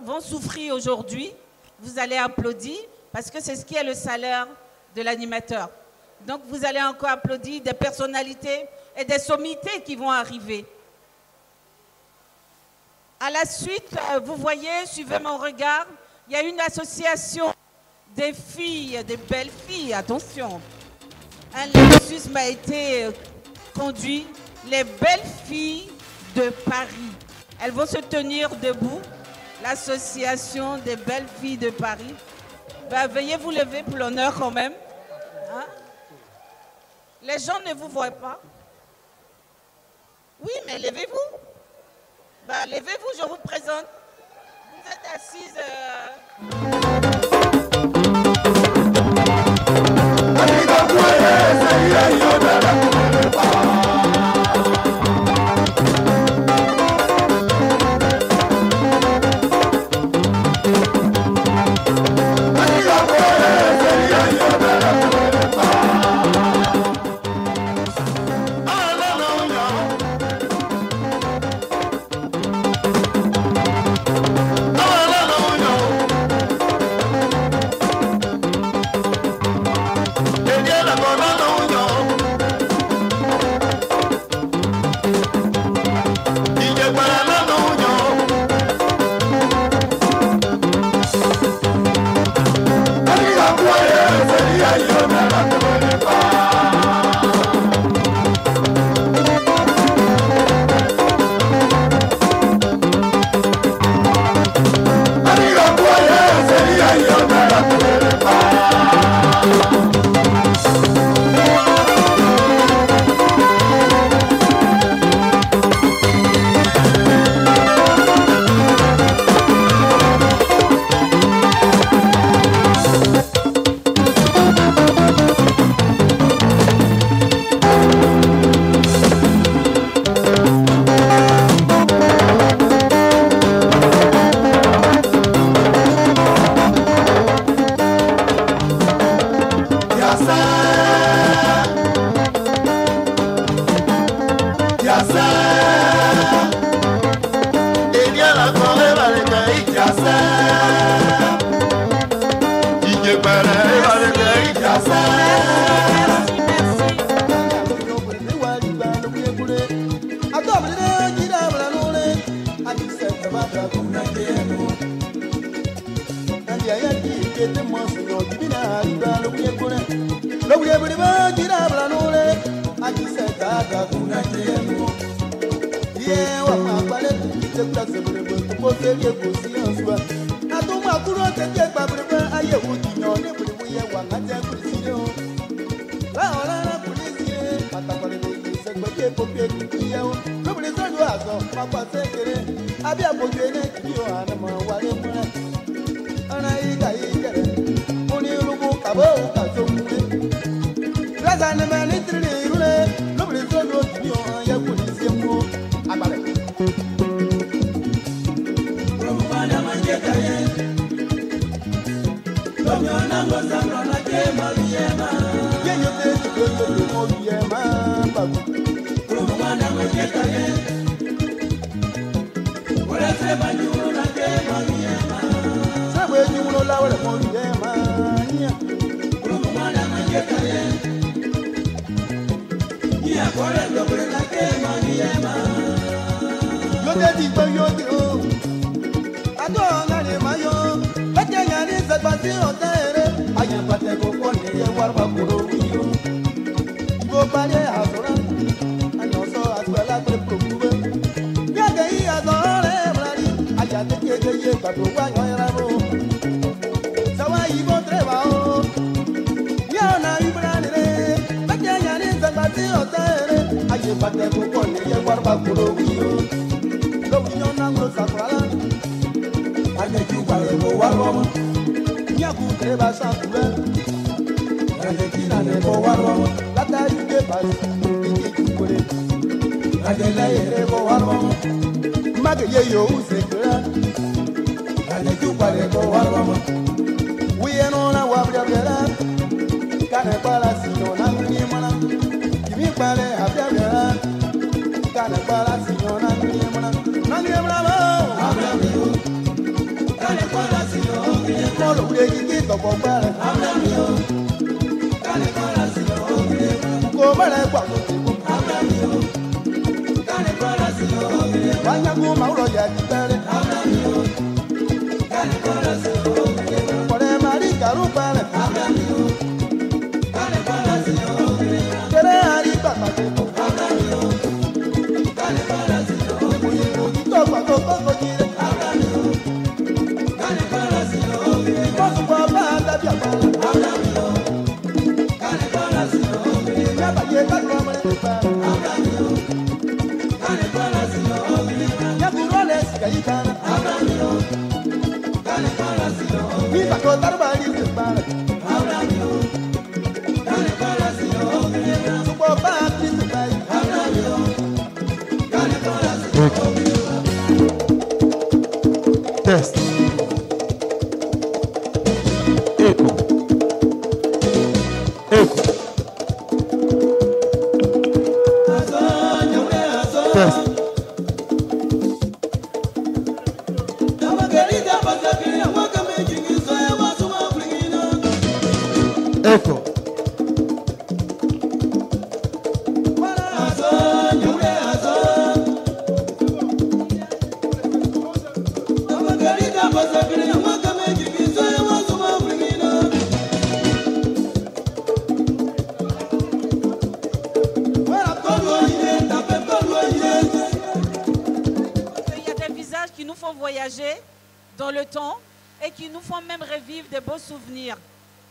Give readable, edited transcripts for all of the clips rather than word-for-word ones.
Vont souffrir aujourd'hui, vous allez applaudir parce que c'est ce qui est le salaire de l'animateur. Donc vous allez encore applaudir des personnalités et des sommités qui vont arriver. À la suite, vous voyez, suivez mon regard, il y a une association des filles, des belles filles, attention. Un lapsus m'a été conduit, les belles filles de Paris. Elles vont se tenir debout. L'association des belles filles de Paris. Ben, veuillez vous lever pour l'honneur quand même. Hein? Les gens ne vous voient pas. Oui, mais levez-vous. Ben, levez-vous, je vous présente. Vous êtes assises. copier qui est où? Comme les autres oiseaux, ma passe kéré. Abia bogene qui yo anama wale mwana. Ana iga igere. Oni lubu kabo kaso mune. Raza ne mani trine rune. Comme les autres qui yo ya policier mo. Abale. Romana manjeka ye. Comme on a ngoza na kema yema. Yenyo te ko mo yema babu. Romana manjeka ye. Seba nyulo na kema yema. Seba nyulo la wala mo yema. Romana manjeka ye. Nia kore dobre na kema yema. Yo te digo yo digo. Ado ngani mayo. Bete ngani sebati otere. Aya bate ko kone ye warba kuro yo. Ibo pare azora. Ano so aswela pre prokube. Ya de i azora. Ya te quiero llevar tu baño en la voz. Sawa ibo trebao. Ya na ibrane. Pequeña ni se batio tere. Aye bate kupone ye warba kurowiyo. Lo wiyo na ngro sakwala. Aye jubale bo warwa. Ya ku treba sakule. Aye kina ne bo warwa. Lata yuke bas. Iki kukure. Aye la yere bo warwa. Magaye yo usekra. Ale chupale ko warwa. Wieno na wabya bera. Kane pala sino na nimana. Kimi pale abya bera. Kane pala sino na nimana. Na nimana. Abya biyo. Kane pala sino. Molo uregi kito ko pale. Abya biyo. Kane pala sino. Ko mala kwa ko. Abya biyo. Kane pala sino. Wanyangu mauro ya kitale. Abramio. Kane para sino. Pore mari karupale. Abramio. Kane para sino. Kere ari papa tepo. Abramio. Kane para sino. Kuyibu kitoko koko jire. Abramio. Kane para sino. Kosu kwa banda bia pala. Abramio. Kane para sino. Yaba ye kakwa mwe kupala. Abramio. Kane para sino. Abramio, kane para sino. Mi bako tarbali separa. Abramio, kane para sino. Supo pati sepai. Abramio, kane para sino. Test. Echo. Echo. Test. Echo. Il y a des visages qui nous font voyager dans le temps et qui nous font même revivre des beaux souvenirs.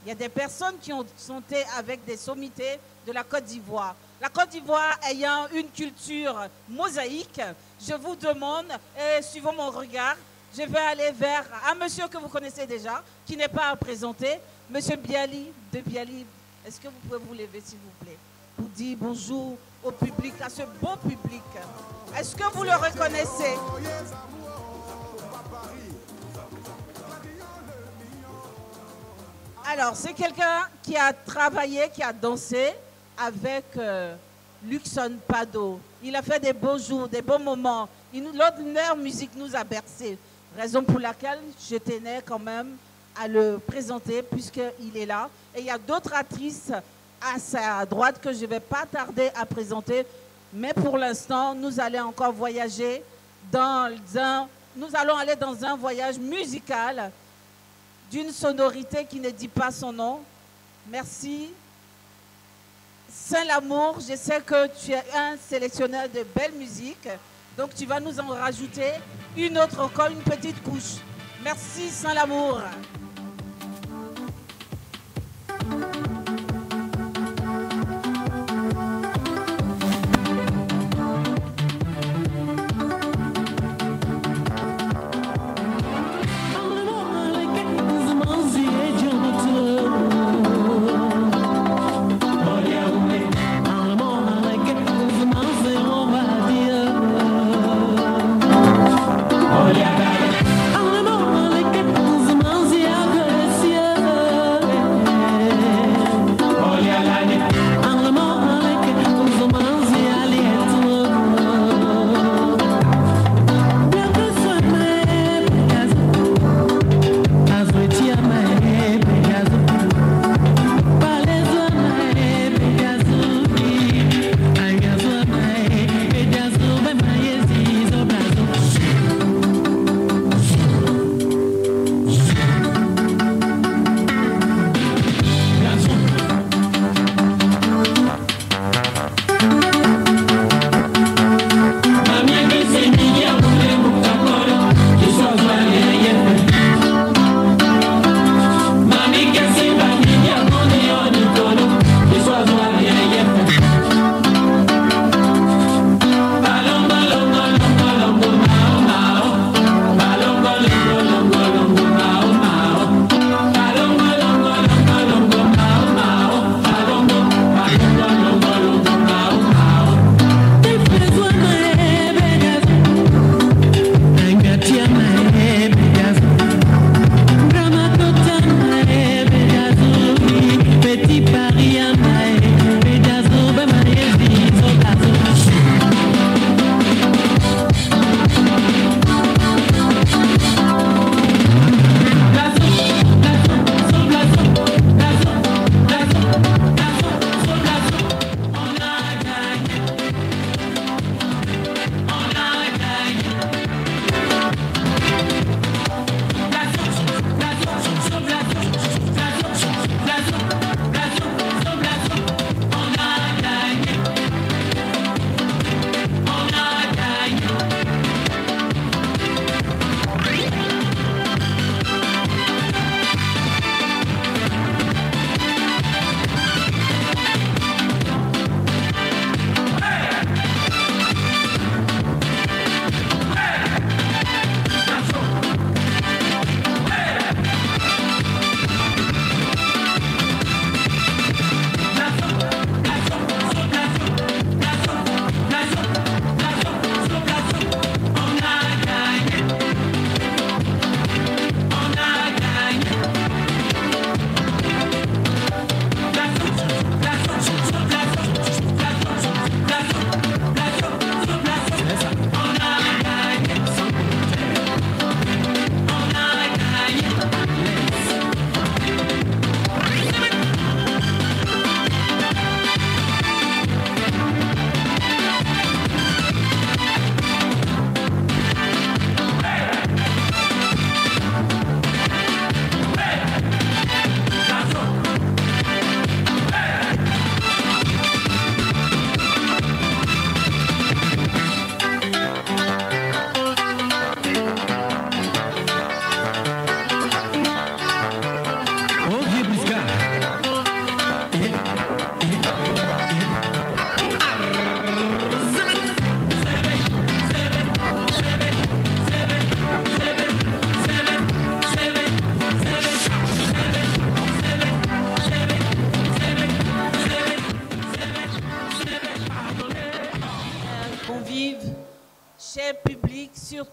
Il y a des personnes qui sont avec des sommités de la Côte d'Ivoire. La Côte d'Ivoire ayant une culture mosaïque, je vous demande, et suivant mon regard, je vais aller vers un monsieur que vous connaissez déjà, qui n'est pas à présenter, monsieur Biali de Biali. Est-ce que vous pouvez vous lever, s'il vous plaît, pour dire bonjour au public, à ce beau public. Est-ce que vous le reconnaissez? Alors, c'est quelqu'un qui a travaillé, qui a dansé avec Luxon Pado. Il a fait des beaux jours, des beaux moments. L'ordinaire musique nous a bercés. Raison pour laquelle je tenais quand même à le présenter puisqu'il est là. Et il y a d'autres actrices à sa droite que je ne vais pas tarder à présenter. Mais pour l'instant, nous allons encore voyager nous allons aller dans un voyage musical d'une sonorité qui ne dit pas son nom. Merci. Saint-Lamour, je sais que tu es un sélectionneur de belle musique, donc tu vas nous en rajouter une autre encore, une petite couche. Merci Saint-Lamour.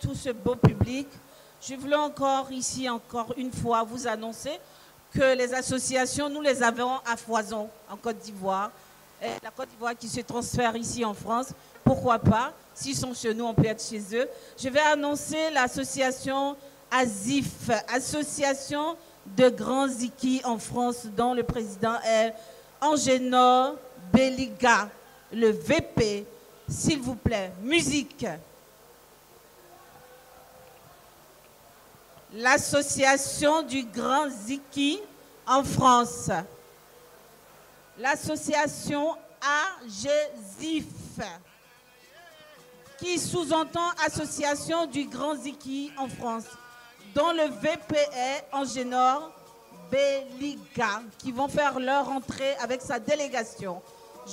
tout ce beau public, je voulais encore une fois vous annoncer que les associations, nous les avons à foison en Côte d'Ivoire. La Côte d'Ivoire qui se transfère ici en France, pourquoi pas? S'ils sont chez nous, on peut être chez eux. Je vais annoncer l'association ASIF, Association de Grands Ziki en France, dont le président est Angénor Belliga, le VP. S'il vous plaît, musique. L'association du Grand Ziki en France. L'association AGZIF, qui sous-entend Association du Grand Ziki en France, dont le VP est Angénor Belliga, qui vont faire leur entrée avec sa délégation.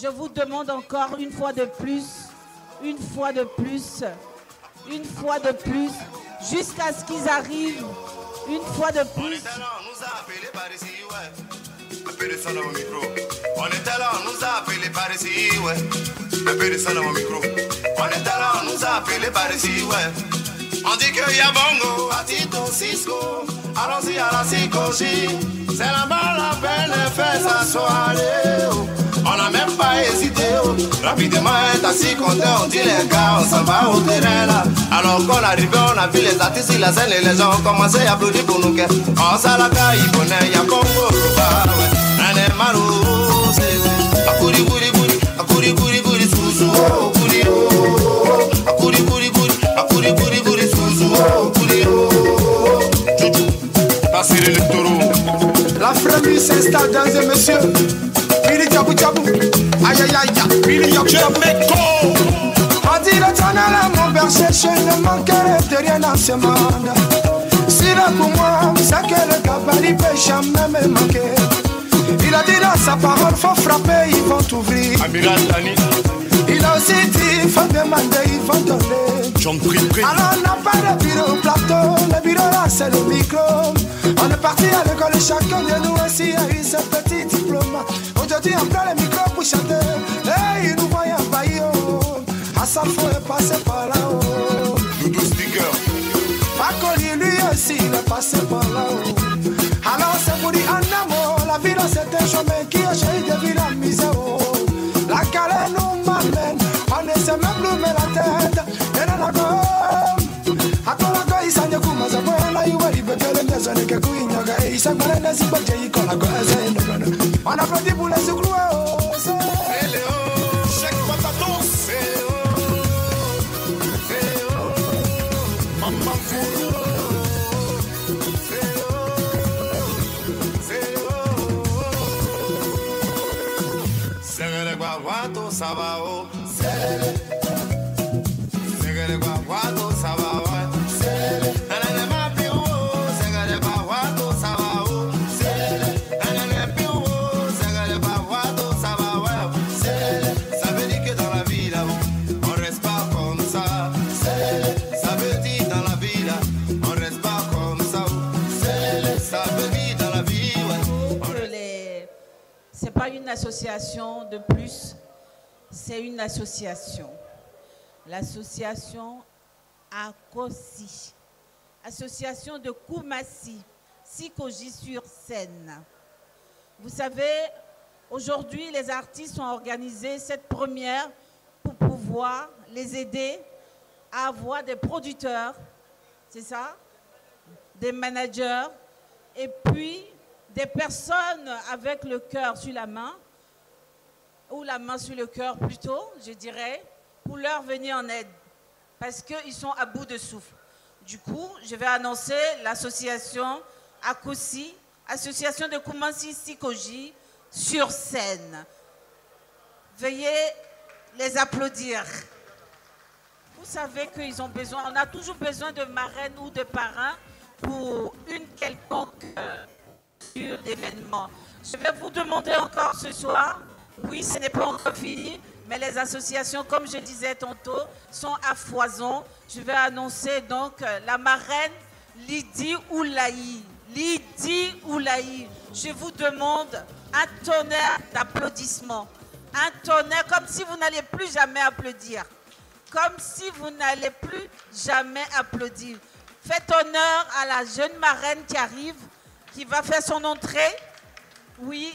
Je vous demande encore une fois de plus, jusqu'à ce qu'ils arrivent, une fois de plus. On était là, on nous a appelé par ici, ouais. Un peu de son dans mon micro. On était là, on nous a appelé par ici, ouais. On dit qu'il y a Bongo, à Tito, Cisco. Allons-y à la psychologie. C'est là-bas la peine de faire sa soirée. On n'a même pas hésité. Rapidement, est assis compté. On dit les gars, on s'en va au terrain là. Alors qu'on arrivait, on a vu les artistes sur la scène et les gens ont commencé à applaudir pour nous. On s'en la caille, il connaît, il y a Bongo, ouais. Un est malou. Akuri guri guri, akuri guri guri susu, akuri oh, akuri guri guri, akuri guri guri susu, akuri oh. Juju, passer les taureaux. La frémie s'installe dans un monsieur. Bili tchabou tchabou, aïe aïe aïe, bili yabou yabou. On dit l'éternel est mon berger, je ne manquerai de rien dans ce monde. Si là pour moi, c'est que le gabarit peut jamais me manquer. Il a dit dans sa parole, faut frapper, ils vont t'ouvrir. Amiral Dani. Il a aussi dit, faut demander, ils vont donner. J'en prie. Alors on n'a pas de bureau au plateau, le bureau là c'est le micro. On est parti à l'école et chacun de nous aussi a eu ce petit diplôme. Aujourd'hui on prend le micro pour chanter. Hey, nous voyons un baillot. Hassan faut est passé par là-haut. Doudou sticker. Fakoli lui aussi il est passé par là-haut. Alors c'est pour dire en amour, la vie dans cet chemin qui a choisi de vivre la misère. La galère nous m'amène, on ne sait même plus mais la tête. Et dans la gomme, à toi la gomme, il s'en est comme ça. Voilà, il va y faire le maison de Kakou Inyaga. Et il s'en va aller si pas qu'il y a la gomme. On applaudit pour les secoués. Guaguato sabao, segere guaguato sabao, anane mapio, segere guaguato sabao, anane pio, segere guaguato sabao. Ça veut dire que dans la vie là, on reste pas comme ça. Ça veut dire dans la vie là, on reste pas comme ça. Ça veut dire dans la vie, ouais. C'est pas une association de plus, c'est une association. L'association ACOSI, association de Koumassi, Sikoji sur scène. Vous savez, aujourd'hui, les artistes ont organisé cette première pour pouvoir les aider à avoir des producteurs, c'est ça, des managers, et puis des personnes avec le cœur sur la main, ou la main sur le cœur plutôt, je dirais, pour leur venir en aide, parce qu'ils sont à bout de souffle. Du coup, je vais annoncer l'association ACOSI, Association de Koumassi Sikoji, sur scène. Veuillez les applaudir. Vous savez qu'ils ont besoin, on a toujours besoin de marraines ou de parrains pour une quelconque d'événement. Je vais vous demander encore ce soir, oui, ce n'est pas encore fini, mais les associations, comme je disais tantôt, sont à foison. Je vais annoncer donc la marraine Lydie Oulaï. Lydie Oulaï, je vous demande un tonnerre d'applaudissements. Un tonnerre, comme si vous n'alliez plus jamais applaudir. comme si vous n'allez plus jamais applaudir. Faites honneur à la jeune marraine qui arrive, qui va faire son entrée. Oui,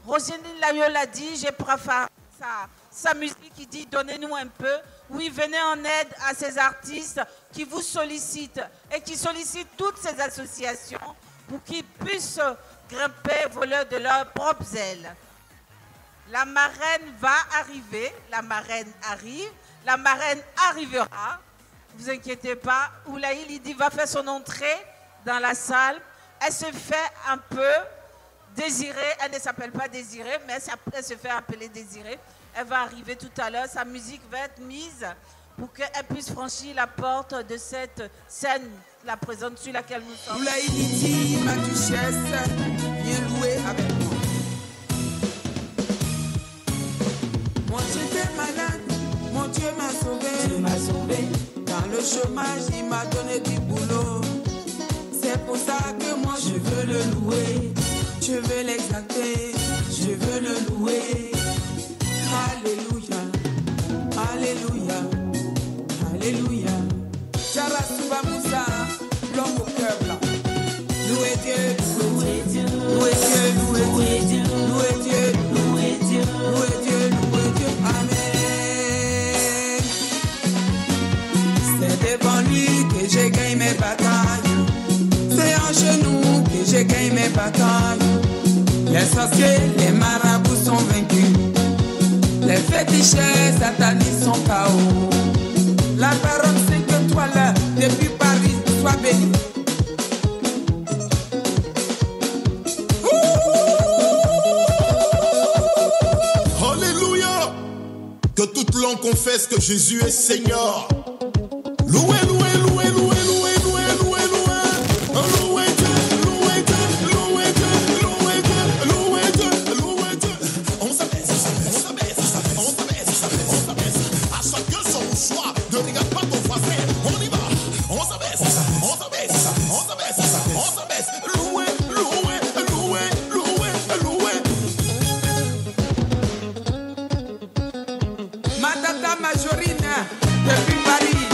Roselyne Layo l'a dit, j'ai préféré sa musique qui dit donnez-nous un peu. Oui, venez en aide à ces artistes qui vous sollicitent et qui sollicitent toutes ces associations pour qu'ils puissent grimper voler de leurs propres ailes. La marraine va arriver, la marraine arrive, la marraine arrivera. Ne vous inquiétez pas, Oulaye Lidi va faire son entrée dans la salle. Elle se fait un peu Désirée, elle ne s'appelle pas Désirée, mais elle se fait appeler Désirée. Elle va arriver tout à l'heure, sa musique va être mise pour qu'elle puisse franchir la porte de cette scène, la présente sur laquelle nous sommes. Oulaye Lidi, ma duchesse, viens louer avec moi. Moi j'étais malade, mon Dieu m'a sauvé. Tu m'as sauvé. Dans le chômage, il m'a donné du boulot. C'est pour ça que moi je veux le louer. Je veux l'exalter, je veux le louer. Alléluia, alléluia, alléluia. Charasuba Moussa, l'homme au cœur blanc. Louez Dieu, louez Dieu, louez Dieu, louez Dieu, louez Dieu, louez Dieu, louez Dieu, louez Dieu. Amen. C'est devant lui que j'ai gagné mes batailles. C'est en genoux que j'ai gagné mes batailles. Les sorciers, les marabouts sont vaincus. Les féticheurs satanistes sont KO. La parole c'est que toi là, depuis Paris, sois béni. Alléluia. Que toute langue confesse que Jésus est Seigneur. Louez, louez, louez, louez, louez, louez, louez, louez. Louez Dieu, louez Dieu, louez Dieu, louez Dieu, louez Dieu, louez Dieu. On s'abaisse, on s'abaisse, on s'abaisse, on s'abaisse. À chacun son choix, ne regarde pas ton voisin. On y va, on s'abaisse, on s'abaisse, on s'abaisse, on s'abaisse. Louez, louez, louez, louez, louez. Ma tata Majorine, depuis Paris.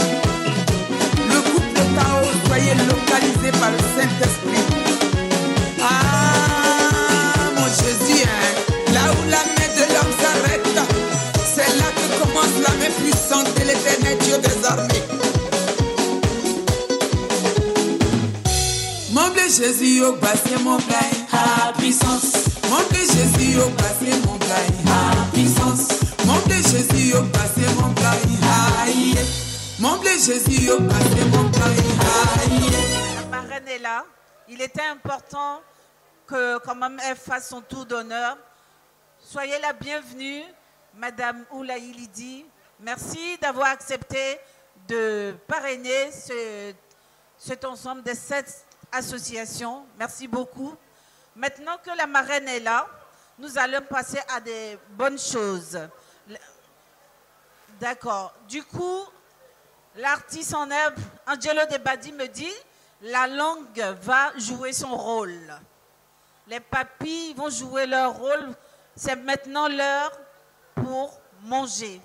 Le groupe de Tao, soyez localisé par le Saint-Esprit. Ah, mon Jésus, hein, là où la main de l'homme s'arrête, c'est là que commence la main puissante de l'éternel Dieu des armées. Mon blé Jésus, au passé mon blaye, à puissance. Mon blé Jésus, au passé mon blaye, à puissance. Mon blé Jésus, au passé mon blaye, aïe. Mon blé Jésus, au passé mon blaye, aïe. La marraine est là. Il était important que quand même elle fasse son tour d'honneur. Soyez la bienvenue, Madame Oulaye Lidi. Merci d'avoir accepté de parrainer cet ensemble de 7 associations. Merci beaucoup. Maintenant que la marraine est là, nous allons passer à des bonnes choses. D'accord. Du coup, l'artiste en herbe, Angelo De Badi, me dit la langue va jouer son rôle. Les papilles vont jouer leur rôle. C'est maintenant l'heure pour manger.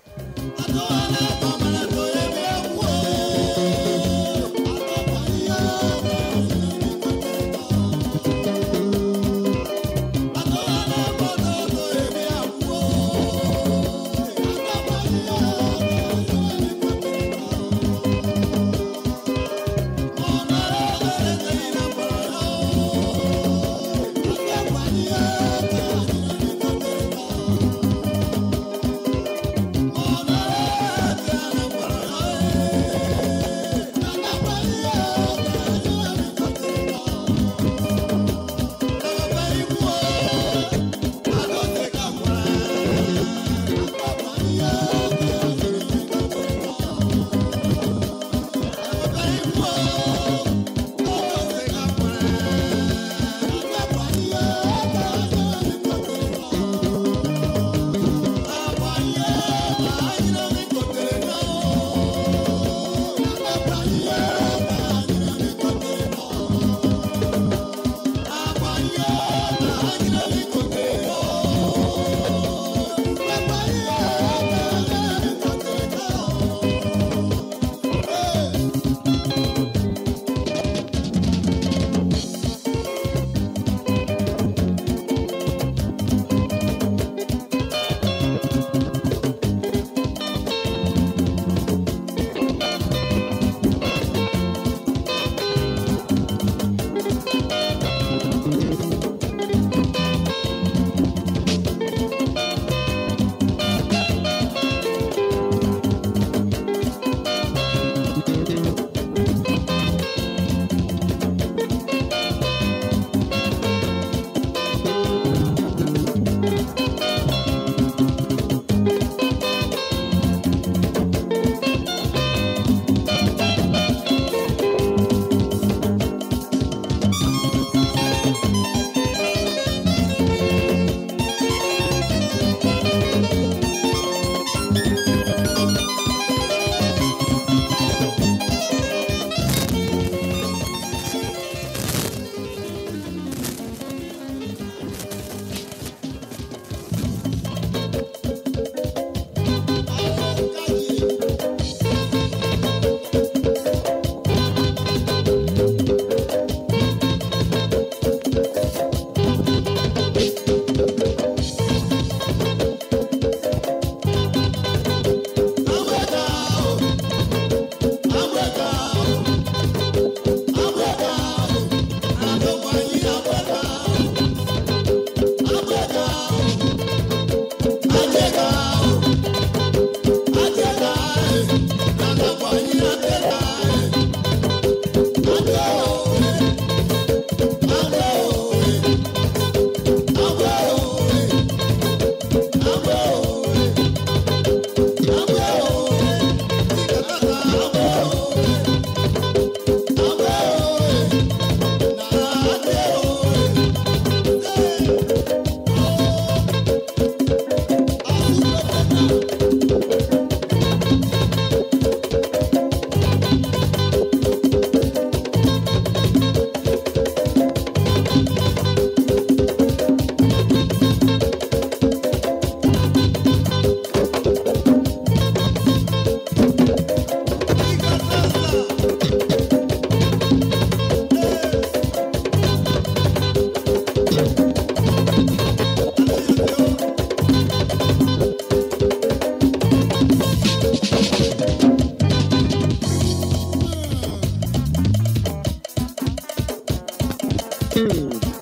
Cosa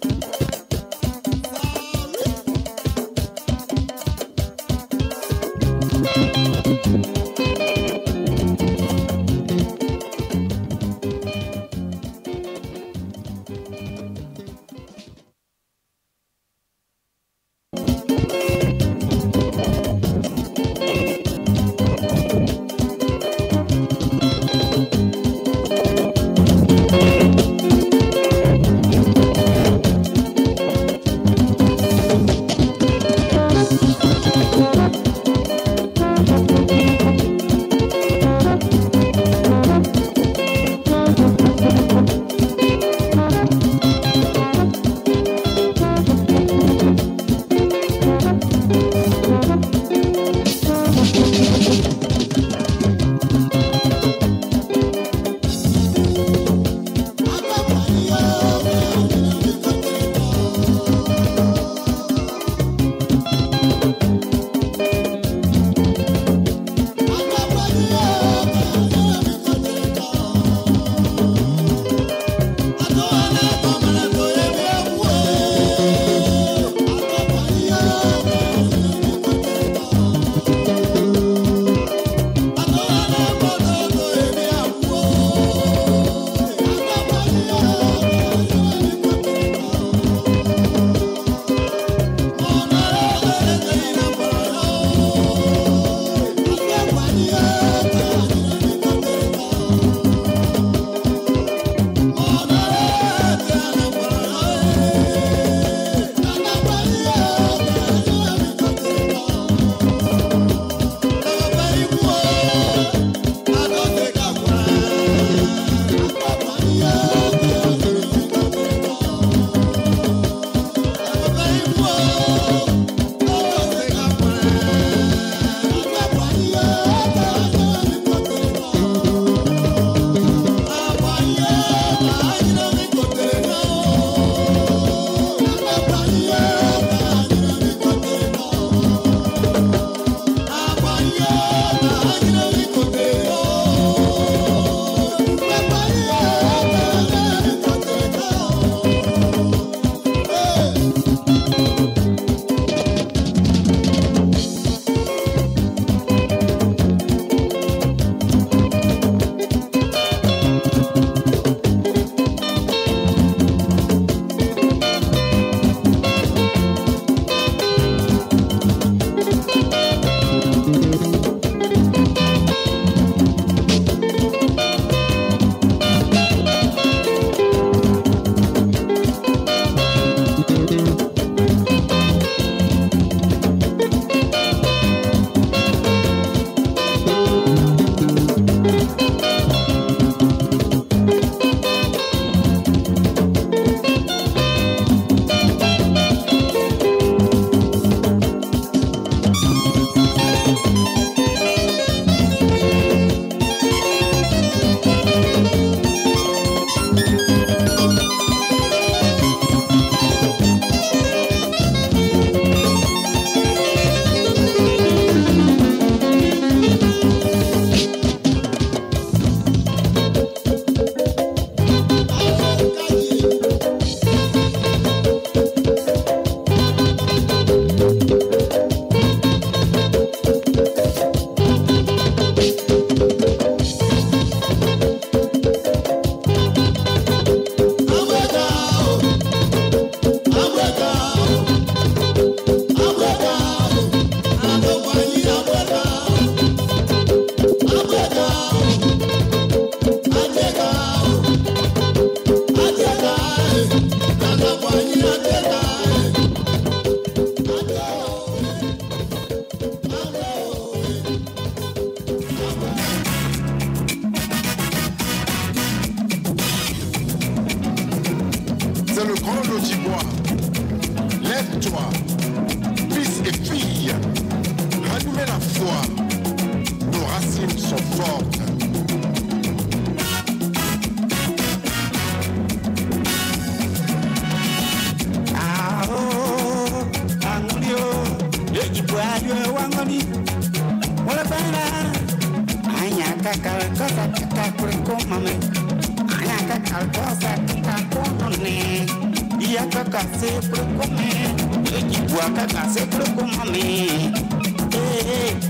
caca sempre comer. Eu digo a caca sempre com mami.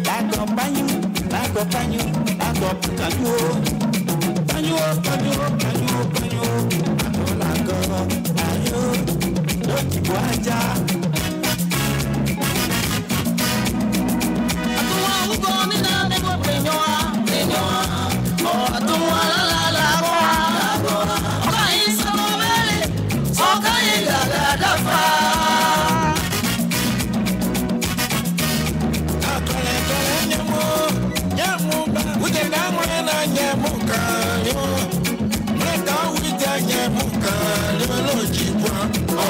Acompanho, acompanho, acompanho. Panho, panho, panho, panho. Agora, panho. Eu digo a já.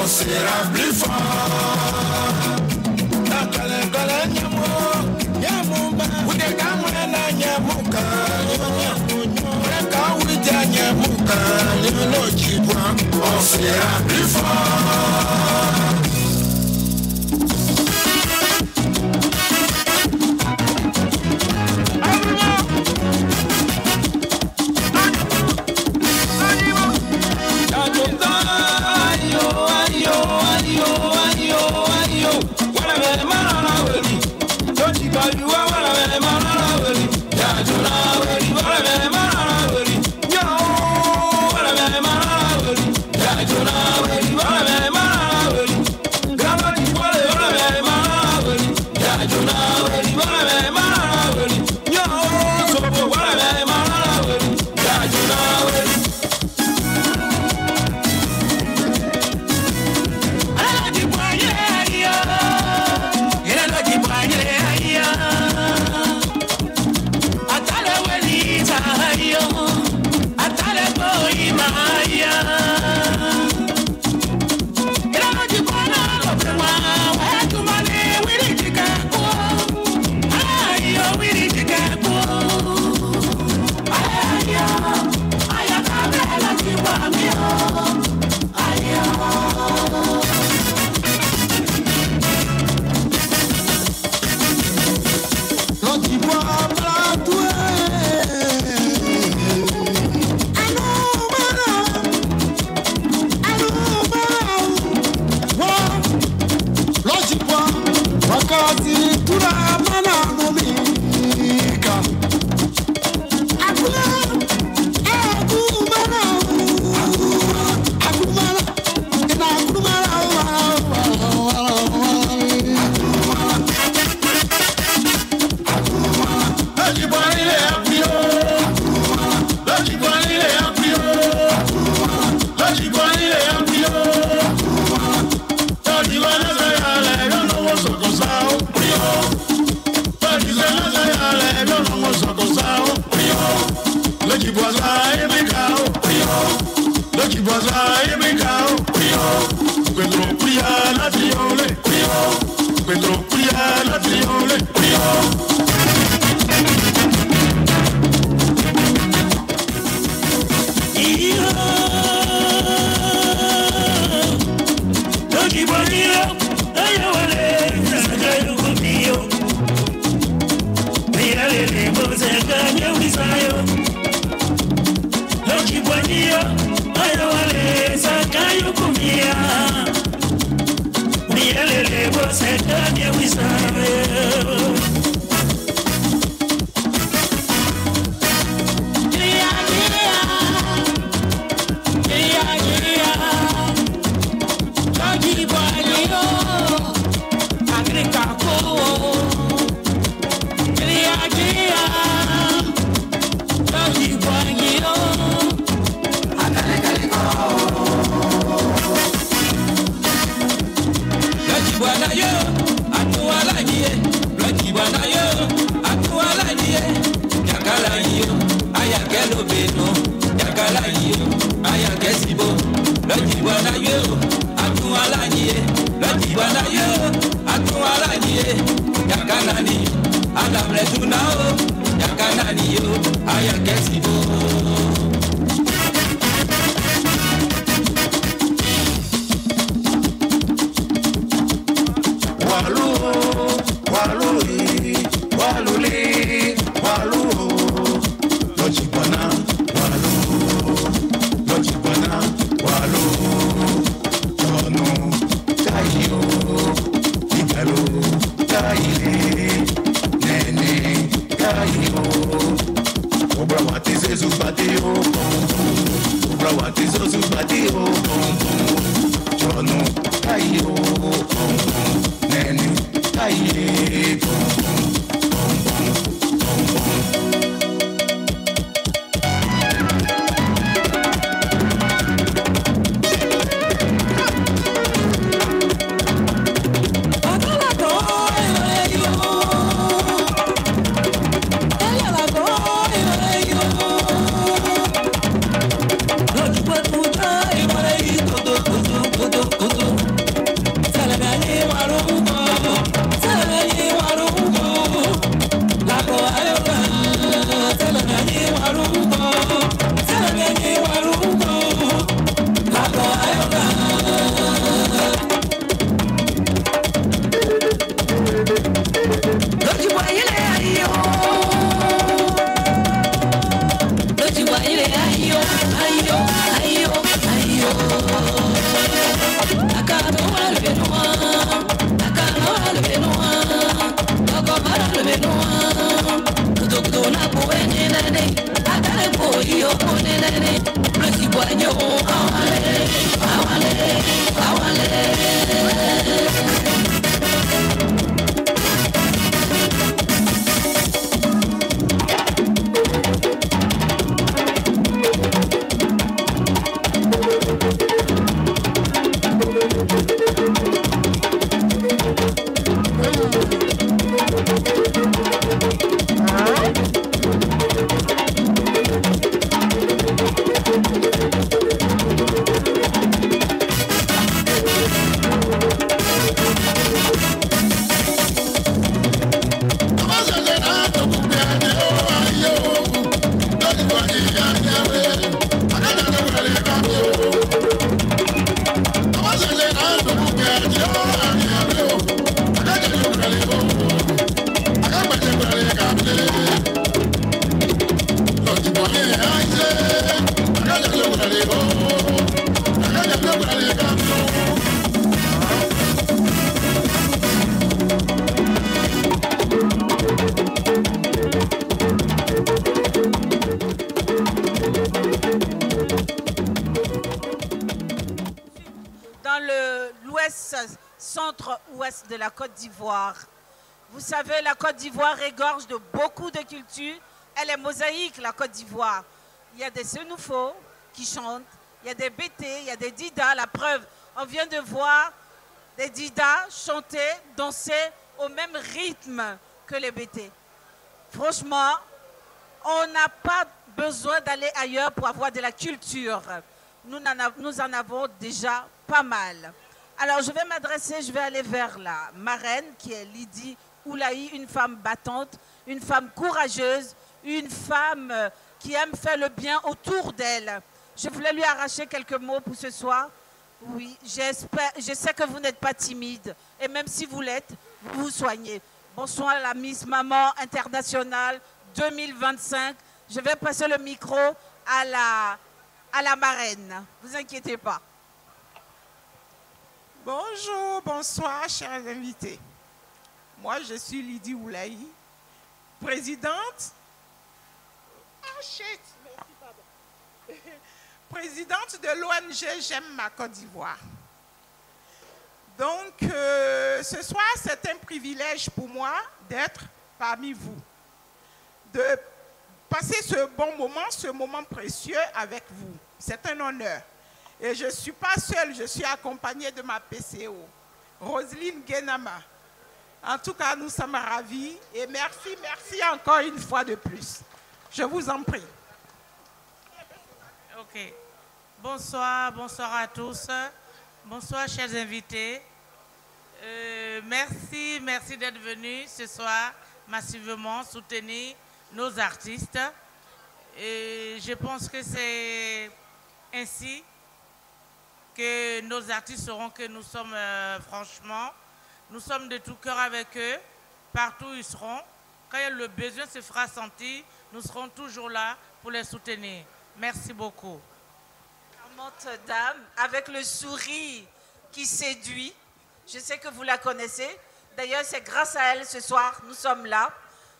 On sera plus fort. On sera plus fort. No. Centre-ouest de la Côte d'Ivoire. Vous savez, la Côte d'Ivoire regorge de beaucoup de cultures. Elle est mosaïque, la Côte d'Ivoire. Il y a des Senoufos qui chantent, il y a des Bétés, il y a des Didas. La preuve, on vient de voir des Didas chanter, danser au même rythme que les Bétés. Franchement, on n'a pas besoin d'aller ailleurs pour avoir de la culture. Nous en avons déjà pas mal. Alors, je vais m'adresser, je vais aller vers la marraine qui est Lydie Oulahi, une femme battante, une femme courageuse, une femme qui aime faire le bien autour d'elle. Je voulais lui arracher quelques mots pour ce soir. Oui, je sais que vous n'êtes pas timide et même si vous l'êtes, vous vous soignez. Bonsoir la Miss Maman Internationale 2025. Je vais passer le micro à la marraine. Ne vous inquiétez pas. Bonjour, bonsoir, chers invités. Moi, je suis Lydie Oulahi, présidente. Présidente de l'ONG J'aime ma Côte d'Ivoire. Donc, ce soir, c'est un privilège pour moi d'être parmi vous, de passer ce bon moment, ce moment précieux avec vous. C'est un honneur. Et je ne suis pas seule, je suis accompagnée de ma PCO, Roselyne Guénama. En tout cas, nous sommes ravis et merci encore une fois de plus. Je vous en prie. Ok. Bonsoir à tous. Bonsoir, chers invités. Merci d'être venus ce soir massivement soutenir nos artistes. Et je pense que c'est ainsi que nos artistes sauront que nous sommes, franchement, nous sommes de tout cœur avec eux, partout où ils seront. Quand le besoin se fera sentir, nous serons toujours là pour les soutenir. Merci beaucoup. Charmante dame, avec le sourire qui séduit. Je sais que vous la connaissez. D'ailleurs, c'est grâce à elle ce soir, nous sommes là.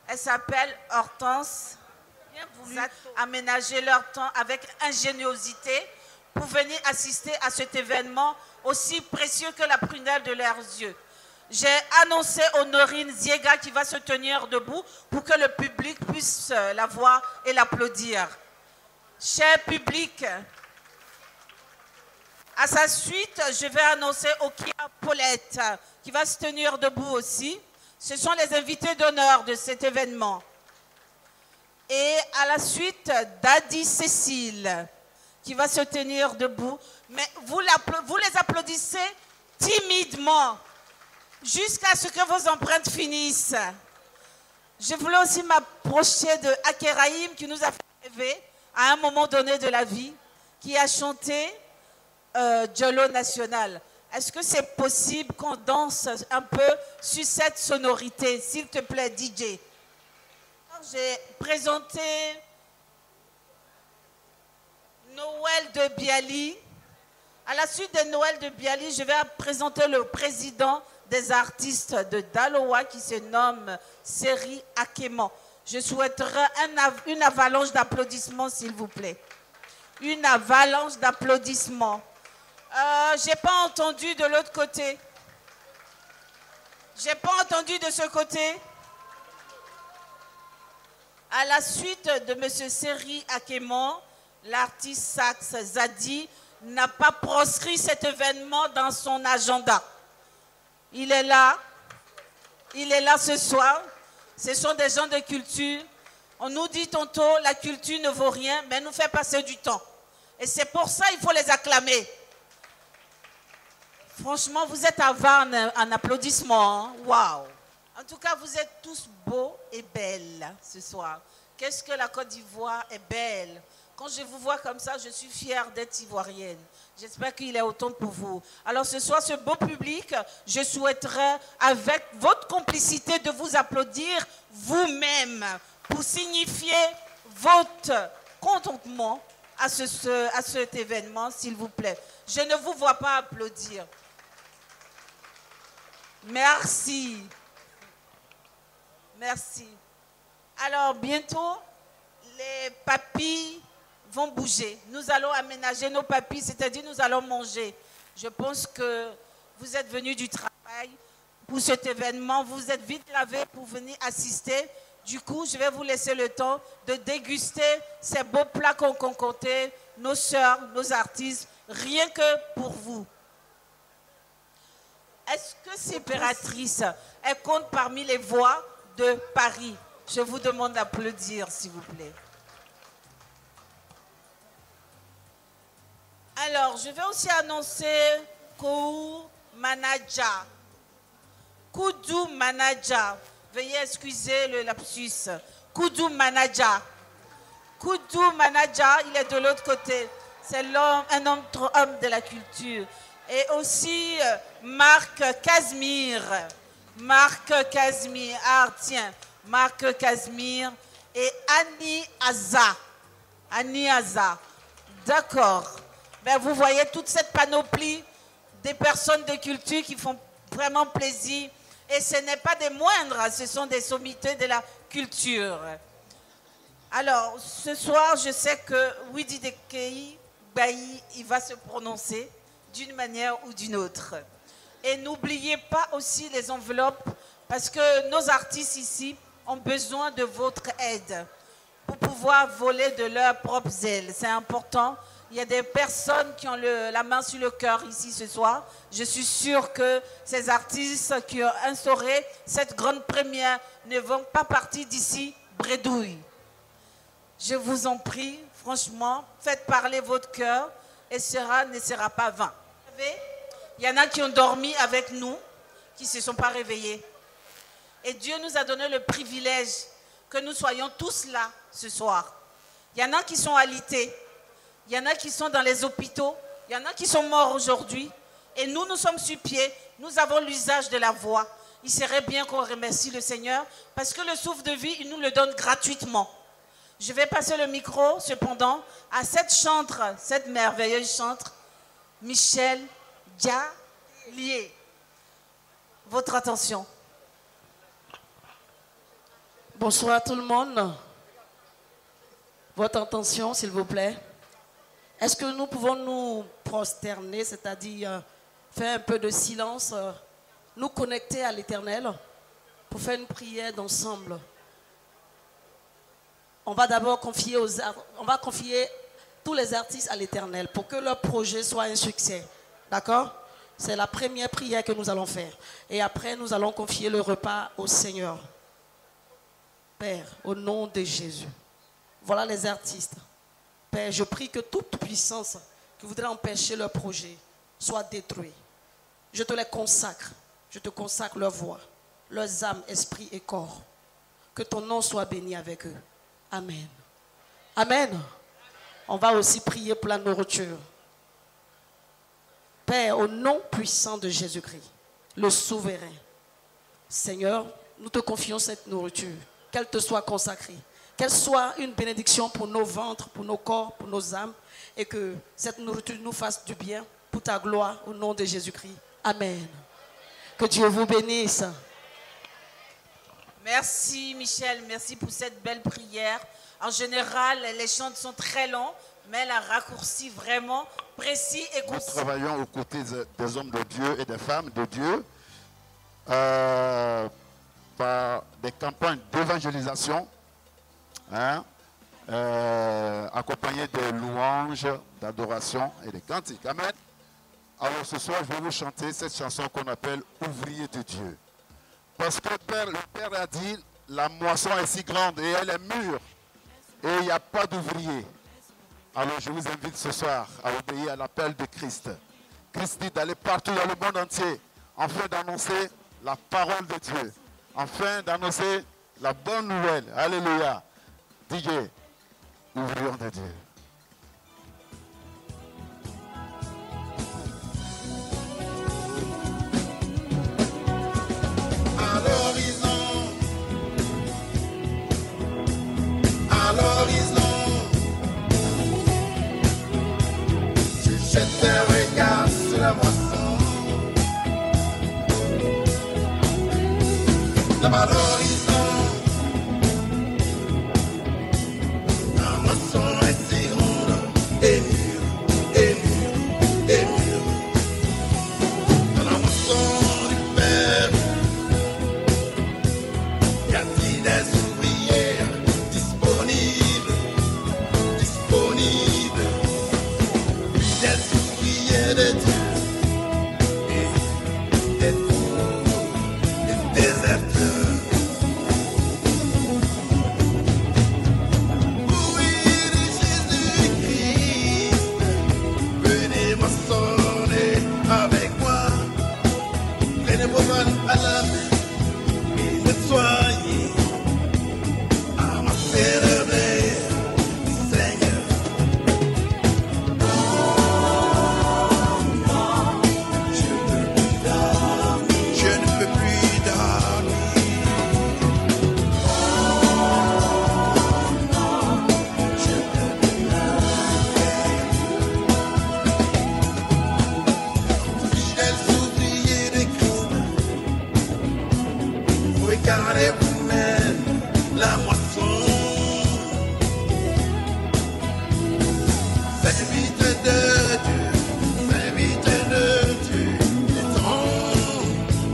Elle s'appelle Hortense. Bien voulu aménager leur temps avec ingéniosité pour venir assister à cet événement aussi précieux que la prunelle de leurs yeux. J'ai annoncé Honorine Ziega qui va se tenir debout pour que le public puisse la voir et l'applaudir. Cher public, à sa suite, je vais annoncer Okia Paulette qui va se tenir debout aussi. Ce sont les invités d'honneur de cet événement. Et à la suite, Daddy Cécile qui va se tenir debout. Mais vous les applaudissez timidement jusqu'à ce que vos empreintes finissent. Je voulais aussi m'approcher de Akeraïm qui nous a fait rêver à un moment donné de la vie, qui a chanté Djolo National. Est-ce que c'est possible qu'on danse un peu sur cette sonorité, s'il te plaît, DJ? J'ai présenté Noël de Biali. À la suite de Noël de Biali, je vais présenter le président des artistes de Daloa qui se nomme Seri Akeman. Je souhaiterais une avalanche d'applaudissements, s'il vous plaît. Une avalanche d'applaudissements. Je n'ai pas entendu de l'autre côté. Je n'ai pas entendu de ce côté. À la suite de M. Seri Akeman, l'artiste Sax Zadi n'a pas proscrit cet événement dans son agenda. Il est là ce soir. Ce sont des gens de culture. On nous dit tantôt la culture ne vaut rien, mais elle nous fait passer du temps. Et c'est pour ça qu'il faut les acclamer. Franchement, vous êtes avare en applaudissements. Hein? Waouh! En tout cas, vous êtes tous beaux et belles ce soir. Qu'est-ce que la Côte d'Ivoire est belle. Quand je vous vois comme ça, je suis fière d'être ivoirienne. J'espère qu'il est autant pour vous. Alors ce soir, ce beau public, je souhaiterais, avec votre complicité, de vous applaudir vous-même pour signifier votre contentement à cet événement, s'il vous plaît. Je ne vous vois pas applaudir. Merci. Merci. Alors bientôt, les papilles vont bouger. Nous allons aménager nos papilles, c'est-à-dire nous allons manger. Je pense que vous êtes venus du travail pour cet événement. Vous êtes vite lavés pour venir assister. Du coup, je vais vous laisser le temps de déguster ces beaux plats qu'ont concoctés nos sœurs, nos artistes, rien que pour vous. Est-ce que c'est impératrice? Elle compte parmi les voix de Paris. Je vous demande d'applaudir, s'il vous plaît. Alors, je vais aussi annoncer Koudou Manaja. Koudou Manaja. Veuillez excuser le lapsus. Koudou Manaja. Koudou Manaja, il est de l'autre côté. C'est un homme de la culture. Et aussi Marc Casimir. Marc Casimir. Ah, tiens. Marc Casimir et Annie Aza. Annie Aza. D'accord. Ben, vous voyez toute cette panoplie des personnes de culture qui font vraiment plaisir. Et ce n'est pas des moindres, ce sont des sommités de la culture. Alors, ce soir, je sais que Widi Dekei Bailly, il va se prononcer d'une manière ou d'une autre. Et n'oubliez pas aussi les enveloppes, parce que nos artistes ici ont besoin de votre aide pour pouvoir voler de leurs propres ailes. C'est important. Il y a des personnes qui ont la main sur le cœur ici ce soir. Je suis sûre que ces artistes qui ont instauré cette grande première ne vont pas partir d'ici bredouille. Je vous en prie, franchement, faites parler votre cœur et cela ne sera pas vain. Vous savez, il y en a qui ont dormi avec nous, qui ne se sont pas réveillés. Et Dieu nous a donné le privilège que nous soyons tous là ce soir. Il y en a qui sont alités. Il y en a qui sont dans les hôpitaux, il y en a qui sont morts aujourd'hui. Et nous, nous sommes sur pied, nous avons l'usage de la voix. Il serait bien qu'on remercie le Seigneur parce que le souffle de vie, il nous le donne gratuitement. Je vais passer le micro, cependant, à cette chantre, cette merveilleuse chantre, Michel Dialier. Votre attention. Bonsoir tout le monde. Votre attention, s'il vous plaît. Est-ce que nous pouvons nous prosterner, c'est-à-dire faire un peu de silence, nous connecter à l'Éternel pour faire une prière d'ensemble? On va d'abord confier tous les artistes à l'Éternel pour que leur projet soit un succès. D'accord? C'est la première prière que nous allons faire. Et après, nous allons confier le repas au Seigneur. Père, au nom de Jésus. Voilà les artistes. Père, je prie que toute puissance qui voudrait empêcher leur projet soit détruite. Je te les consacre. Je te consacre leur voix, leurs âmes, esprit et corps. Que ton nom soit béni avec eux. Amen. Amen. On va aussi prier pour la nourriture. Père, au nom puissant de Jésus-Christ, le souverain, Seigneur, nous te confions cette nourriture. Qu'elle te soit consacrée. Qu'elle soit une bénédiction pour nos ventres, pour nos corps, pour nos âmes. Et que cette nourriture nous fasse du bien pour ta gloire au nom de Jésus-Christ. Amen. Que Dieu vous bénisse. Merci Michel, merci pour cette belle prière. En général, les chants sont très longs, mais elle a raccourci vraiment, précis et concis. Nous travaillons aux côtés des hommes de Dieu et des femmes de Dieu par des campagnes d'évangélisation. Accompagné de louanges, d'adoration et de cantiques. Amen. Alors ce soir, je vais vous chanter cette chanson qu'on appelle « Ouvrier de Dieu ». Parce que le Père a dit, la moisson est si grande et elle est mûre. Et il n'y a pas d'ouvrier. Alors je vous invite ce soir à obéir à l'appel de Christ. Christ dit d'aller partout dans le monde entier, afin d'annoncer la parole de Dieu. Afin d'annoncer la bonne nouvelle. Alléluia. DJ, ouvrions de Dieu. la moisson. Là-bas l'horizon, la moisson est si ronde et mûre, et mûre, et mûre. Dans la moisson du Père, y a-t-il des ouvrières disponibles, disponibles? Puis des ouvriers de Dieu et des fous, des déserteurs. Oui, de Jésus-Christ, venez moissonner avec moi. Prenez vos vannes à la main et nettoyez, amassez le blé du Seigneur. Je ne peux plus dormir. Fidèles ouvriers de Christ, regardez vous-même la moisson. Servite de Dieu, servite de Dieu, il est temps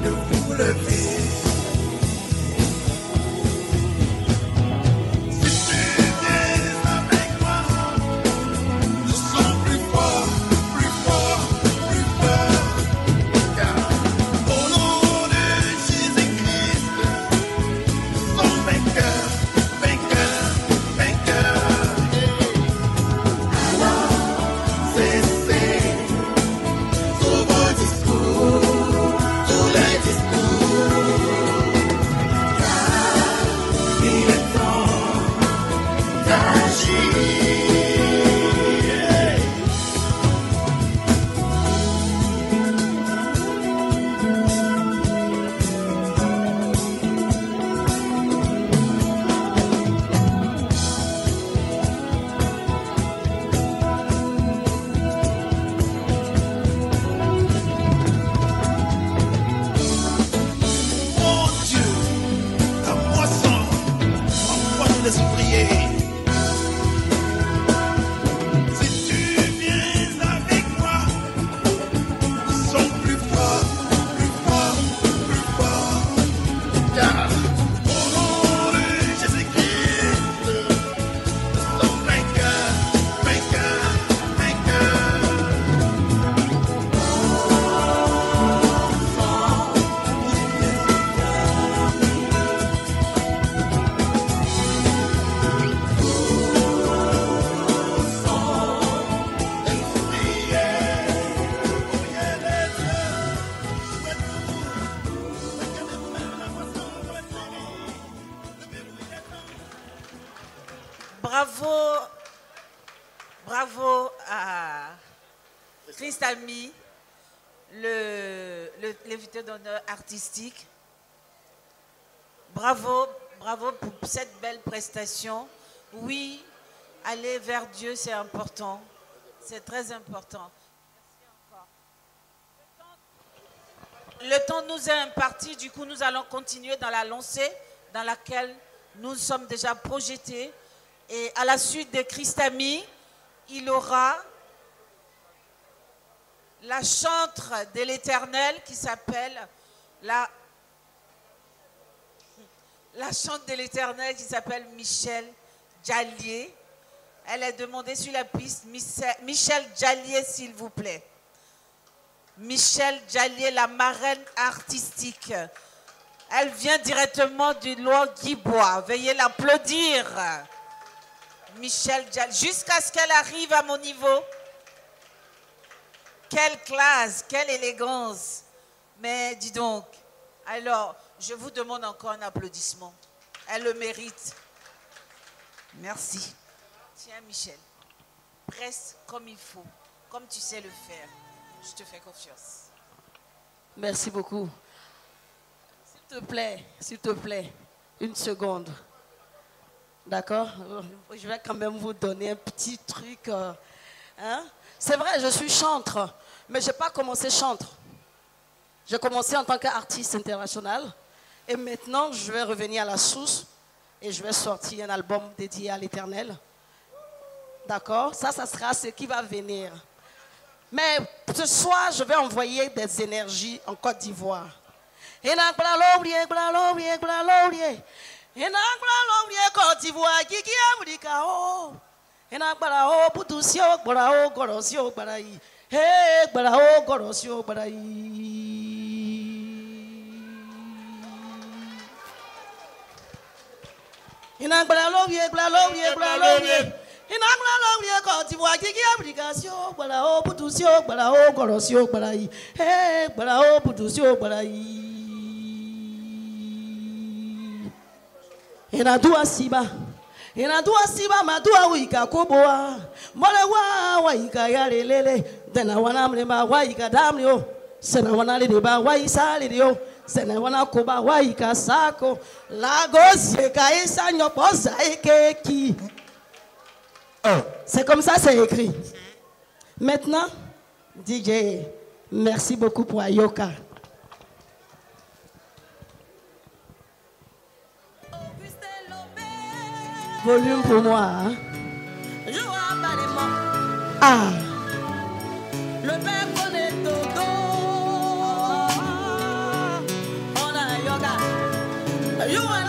de vous lever. Si tu viens avec moi, nous sommes plus forts, plus forts, plus forts. Car au nom de Jésus-Christ, nous sommes vainqueurs, vainqueurs, vainqueurs. Alors, cessez tous vos discours, tous les discours. Car il est temps d'agir. Mon Dieu, la moisson, envoie-nous les ouvriers. Si tu viens avec moi, nous sommes plus forts, plus forts, plus forts. Car au nom de Jésus-Christ, nous sommes vainqueurs, vainqueurs, vainqueurs. Bravo, bravo à Christ Ami, l'invité d'honneur artistique. Bravo, bravo pour cette belle prestation. Oui, aller vers Dieu, c'est important. C'est très important. Le temps nous est imparti, du coup nous allons continuer dans la lancée dans laquelle nous sommes déjà projetés. Et à la suite de Christ Ami, il aura la chantre de l'Éternel qui s'appelle la chante de l'Éternel qui s'appelle Michel Jallier. Elle est demandée sur la piste. Michel Jallier, s'il vous plaît. Michel Jallier, la marraine artistique. Elle vient directement du Loire Guibois. Veuillez l'applaudir. Michel Jallier, jusqu'à ce qu'elle arrive à mon niveau. Quelle classe, quelle élégance. Mais dis donc, alors, je vous demande encore un applaudissement. Elle le mérite. Merci. Tiens, Michel, presse comme il faut, comme tu sais le faire. Je te fais confiance. Merci beaucoup. S'il te plaît, une seconde. D'accord? Je vais quand même vous donner un petit truc. Hein? C'est vrai, je suis chantre, Mais je n'ai pas commencé chantre. J'ai commencé en tant qu'artiste international. Et maintenant, je vais revenir à la source. Et je vais sortir un album dédié à l'Éternel. D'accord? Ça sera ce qui va venir. Mais ce soir, je vais envoyer des énergies en Côte d'Ivoire. Inadua siba madua wika koboa mole wa ika yale lele dena wana mlema wa ika damlio sena wana lele ba wa isale dio sena wana koba wa ika sako lagosie kaisa nyopoza ekeki. C'est comme ça c'est écrit. Maintenant DJ, merci beaucoup pour Ayoka. Volume pour moi. Hein? Ah. Le père connaît Toto. On a yoga. Yoga.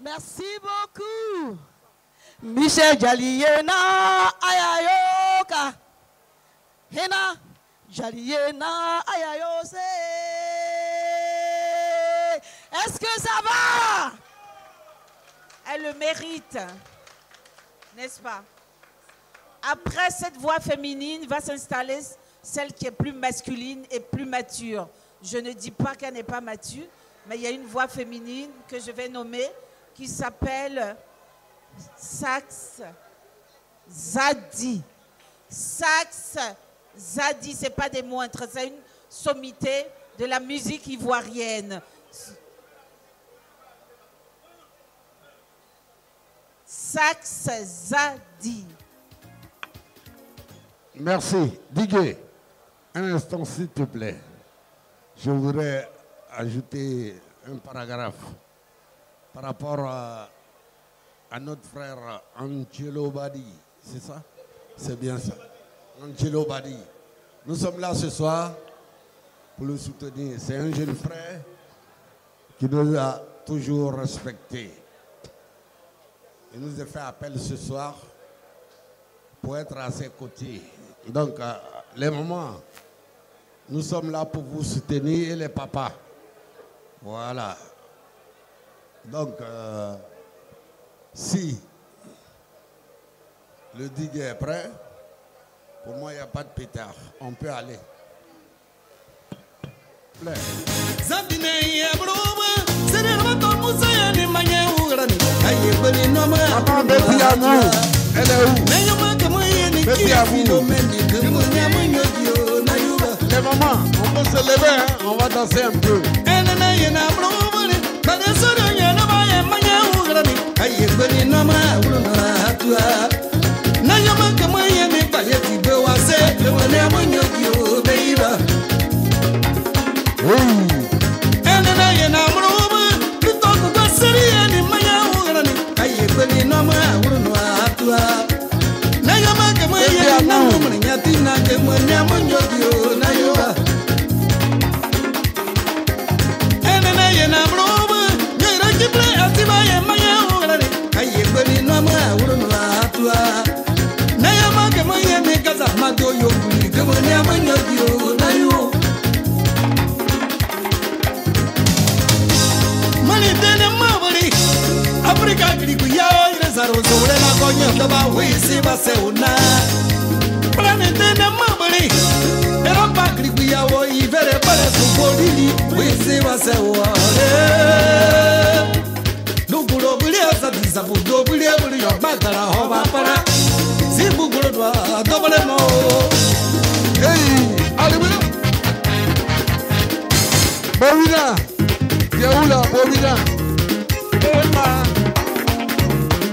Merci beaucoup. Michel Jaliena Ayayoka. Hena Jaliena Ayayose. Est-ce que ça va? Elle le mérite, n'est-ce pas? Après cette voix féminine va s'installer celle qui est plus masculine et plus mature. Je ne dis pas qu'elle n'est pas mature, mais il y a une voix féminine que je vais nommer qui s'appelle Sax Zadi. Sax Zadi, ce n'est pas des moindres, c'est une sommité de la musique ivoirienne. Sax Zadi. Merci. Diguet, un instant s'il te plaît. Je voudrais ajouter un paragraphe par rapport à notre frère Angelo Badi. C'est ça? C'est bien ça. Angelo Badi. Nous sommes là ce soir pour le soutenir. C'est un jeune frère qui nous a toujours respectés. Il nous a fait appel ce soir pour être à ses côtés. Donc, les mamans, nous sommes là pour vous soutenir et les papas. Voilà. Donc, si le digue est prêt, pour moi, il n'y a pas de pétard. On peut aller. Elle est où? Merci à vous. Les mamans, on peut se lever, hein? On va danser un peu. Bobina, Yaoula, Bobina.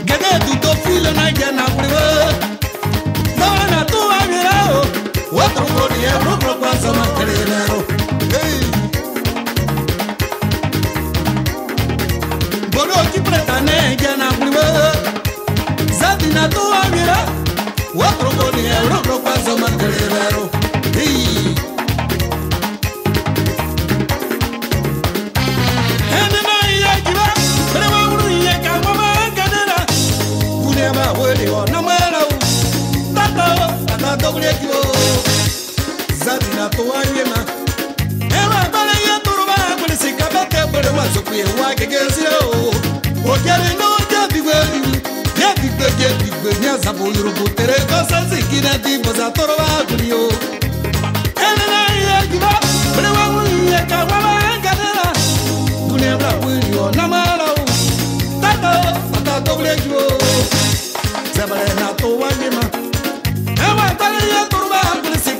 Gede tuto filo na jana privo. Dona tu amirao. Otro corie pro kwa sama kelero. Bolo ki pretane jana privo. Zadina tu amira. Otro corie pro kwa sama kelero. Zadina toanyema ela bale ya turuba polisi kabate bole mazokuye wake gesio okere no jadigwe nyaza boyuru butere kosa zikina dimbo za turuba kulio ela ya giba bole wanguye kawa ngadera kunebra wilio namala tata doble jo zabale na toanyema ela bale ya turuba polisi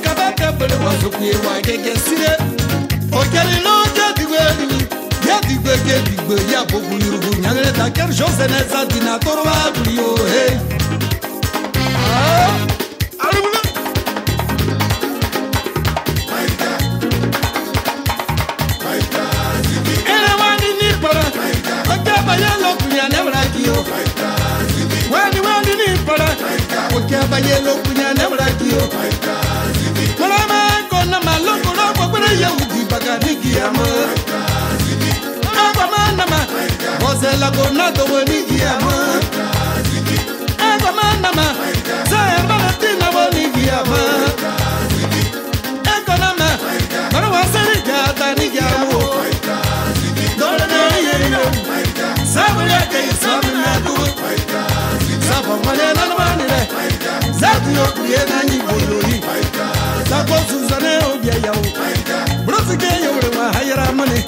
bele wazokuye wake gesire okere no jadigwe ya bogu yurugu nyangere taker jose neza dina torwa bulio hey alibula ele wani ni para okaba ya lokunya nebra kiyo wani ni para okaba ya lokunya nebra kiyo Yahudi baganiki ama Aba manama Mose la gona to woni giama Ego manama Sa balatina woni giama Ego nama Mara wasari gata ni giamo Dole no yero Sabule ke sabna du Sabo mane na manire Zatio kuena ni bolori Sabo suzane obia yawo Brosike yoro ma hayra mane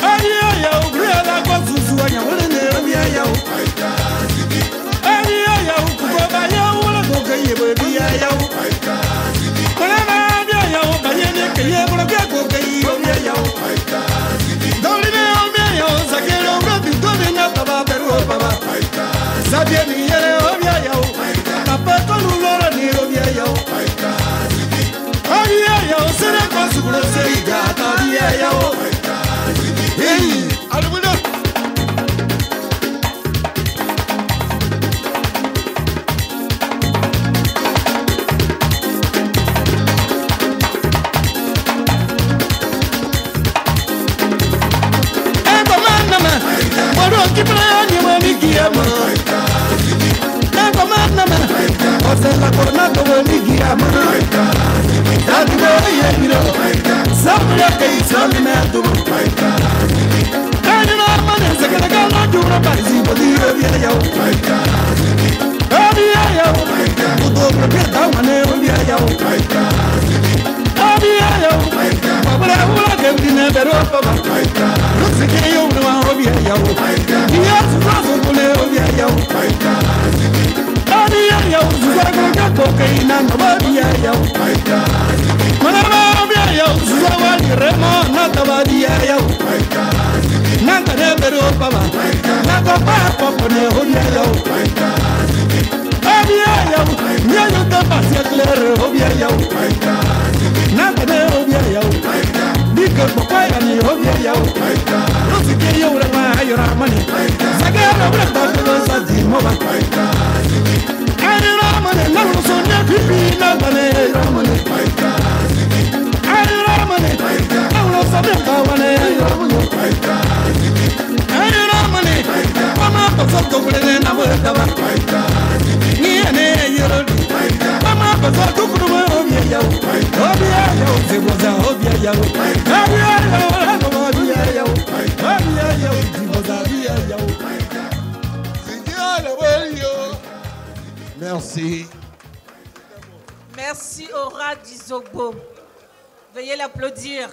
Aria yawo brela ko suzu anya wole ne obia yawo Aria yawo ko ba yawo la ko ke yebo bia yawo Kona na bia yawo ba yene ke yebo la ko ke obia yawo Dole ne obia yawo sakelo bro dole na baba beru baba Sabia ni yere obia yawo Papa ko lura ni obia yawo Aria yawo sere ko suguro sei gata bia yawo Hey, alumino la corona como ni guiama Dati no yero Sabra que isole me atu Ani na mane se que la no jura parisi podio via yo Abia yo Tudo proprietà mane via yo Abia yo Babra ula que vine pero papa No sé que yo no via yo Dia su brazo pone via yo Abia yo Zuzaga cocaína no babia yo Manama bia yo Zuzaga ni remo nata babia yo Nanta ne pero papa Nata papa pone obia yo Abia yo Nya yo te pasia claro obia yo Nanta ne obia yo Dike papaya ni obia yo No sé que yo le va a llorar mani Sagara bla bla sa di moba Ari ramane na sonya pipi na bane ramane Ari ramane na sonya kawane ramane Ari ramane mama paso kule na weta ba Ni ane yoro mama paso kule obia yo ziboza obia yo obia yo ziboza obia yo Merci. Merci Aura Dizogbo. Veuillez l'applaudir.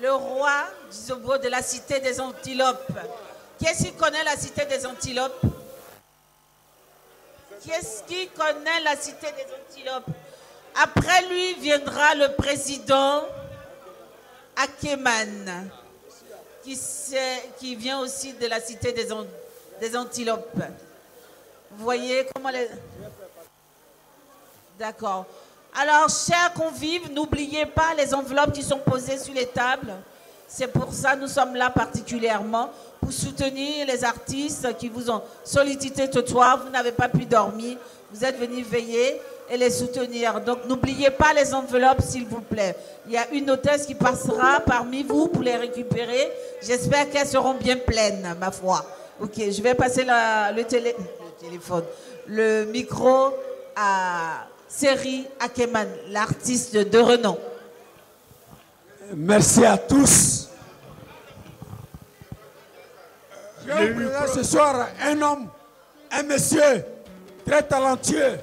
Le roi Dizogbo de la cité des Antilopes. Qui est-ce qui connaît la cité des Antilopes? Qui est-ce qui connaît la cité des Antilopes? Après lui viendra le président Akeman, qui vient aussi de la cité des Antilopes. Vous voyez comment les... D'accord. Alors, chers convives, n'oubliez pas les enveloppes qui sont posées sur les tables. C'est pour ça que nous sommes là particulièrement, pour soutenir les artistes qui vous ont sollicité ce soir. Vous n'avez pas pu dormir. Vous êtes venus veiller et les soutenir. Donc, n'oubliez pas les enveloppes, s'il vous plaît. Il y a une hôtesse qui passera parmi vous pour les récupérer. J'espère qu'elles seront bien pleines, ma foi. Ok, je vais passer le micro à Seri Akeman, l'artiste de renom. Merci à tous. Je vous présente ce soir un homme, un monsieur très talentueux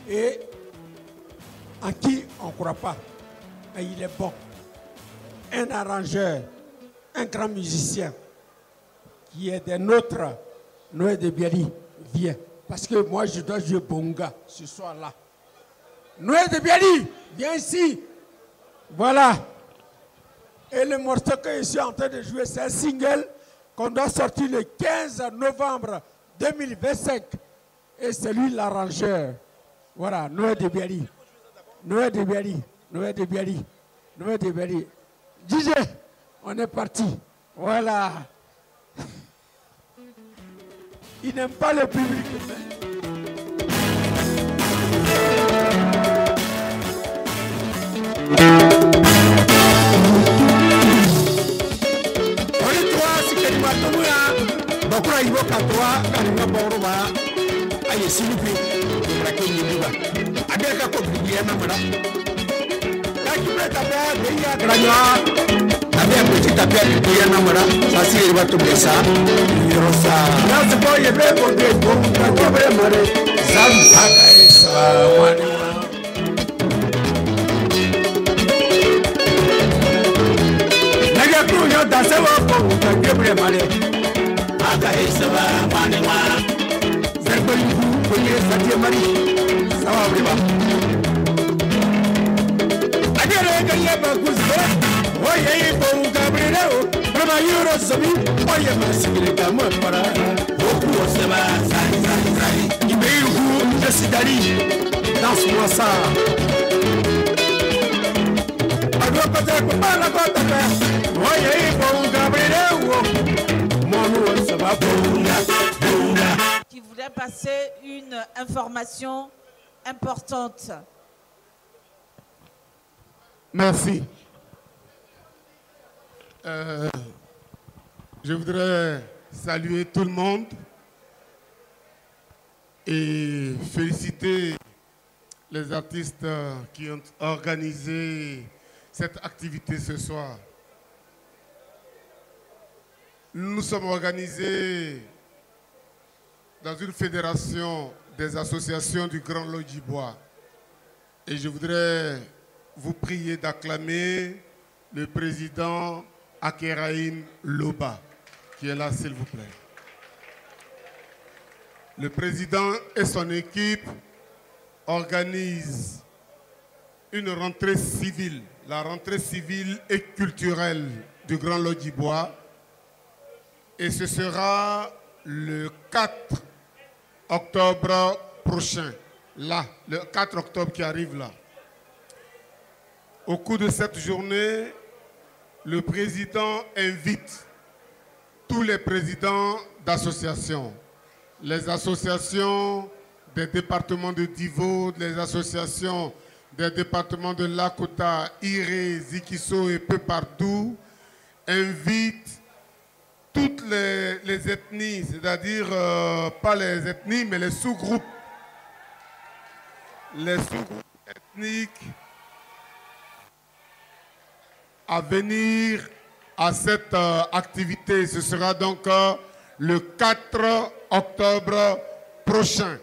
et en qui on ne croit pas. Mais il est bon. Un arrangeur, un grand musicien qui est des nôtres. Noé de Biali, viens. Parce que moi, je dois jouer bonga ce soir-là. Noé de Biali, viens ici. Voilà. Et le morceau que je suis en train de jouer, c'est un single qu'on doit sortir le 15 novembre 2025. Et c'est lui l'arrangeur. Voilà, Noé de Biali. Noé de Biali. Noé de Biali. Noé de Biali. DJ, on est parti. Voilà. Il n'aime pas le public. On est trois. bakura ibo katwa kaninga boruba aye silupi brake yibuba adeka ko biya na mara kakibra tabe beya granya abe petit tabe biya na mara sasi riba to besa yosa na se boye be ko de ko ka be mare zam aka esa wani naga ku yo da se wo ko ka be mare aka esa wani wa zerbe ku ye satie mari sawa riba adere ga ye ba ku se oye ibo gabriel prema yuro sobi oye masigre kama para oku oseba sai sai sai ibeyu desidari dans moi ça ado pata ko bala pata oye ibo gabriel monu oseba bunda qui voulait passer une information importante. Merci. Je voudrais saluer tout le monde et féliciter les artistes qui ont organisé cette activité ce soir. Nous sommes organisés dans une fédération des associations du Grand Lodge Bois et je voudrais vous prier d'acclamer le président Akeraim Loba, qui est là, s'il vous plaît. Le président et son équipe organisent une rentrée civile, la rentrée civile et culturelle du Grand Lodge Bois. Et ce sera le 4 octobre prochain, là, le 4 octobre qui arrive là. Au cours de cette journée, le président invite tous les présidents d'associations, les associations des départements de Divo, les associations des départements de Lakota, Iré, Zikiso et peu partout, invite toutes les ethnies, c'est-à-dire pas les ethnies, mais les sous-groupes. Les sous-groupes ethniques à venir à cette activité. Ce sera donc le 4 octobre prochain.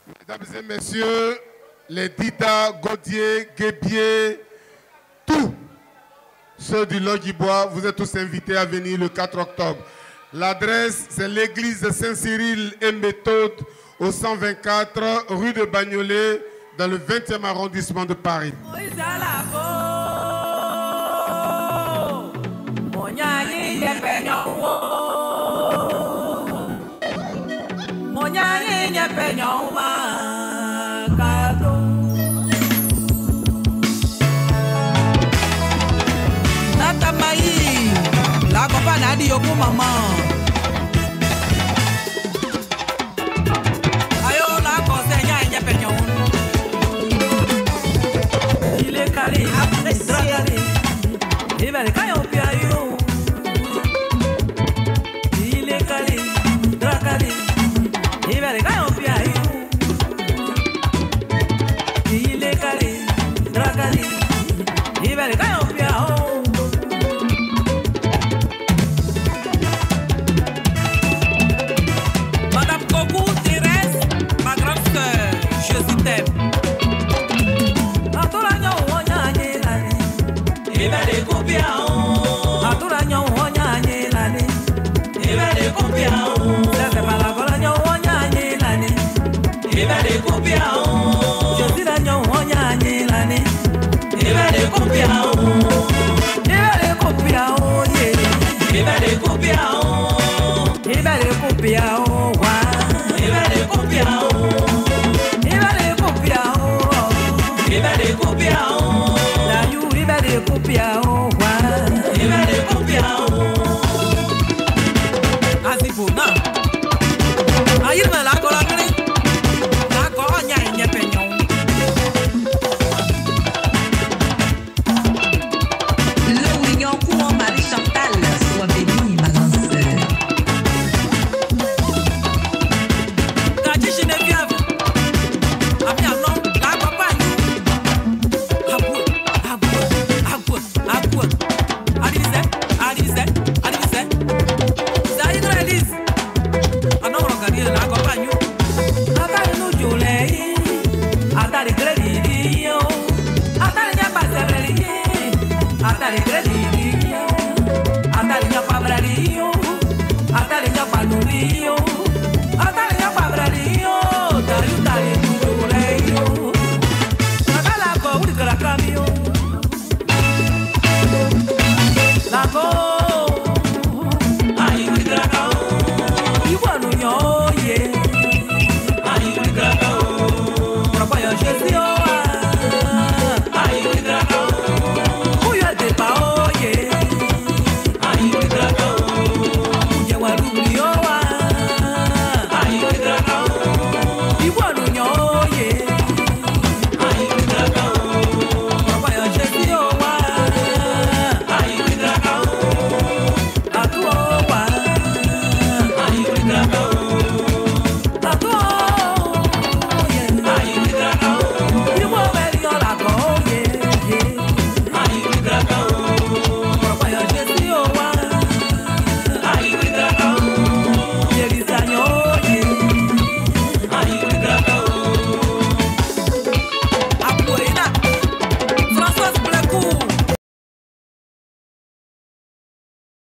Mesdames et messieurs, les Dida, Gaudier, Guébier, tous ceux du Lodge Bois, vous êtes tous invités à venir le 4 octobre. L'adresse, c'est l'église de Saint-Cyril et Méthode au 124 rue de Bagnolet, dans le 20e arrondissement de Paris. La compagnie de Yoko Maman. Il est calé, dracali, il est calé, Le Wignon Marie Chantal. said,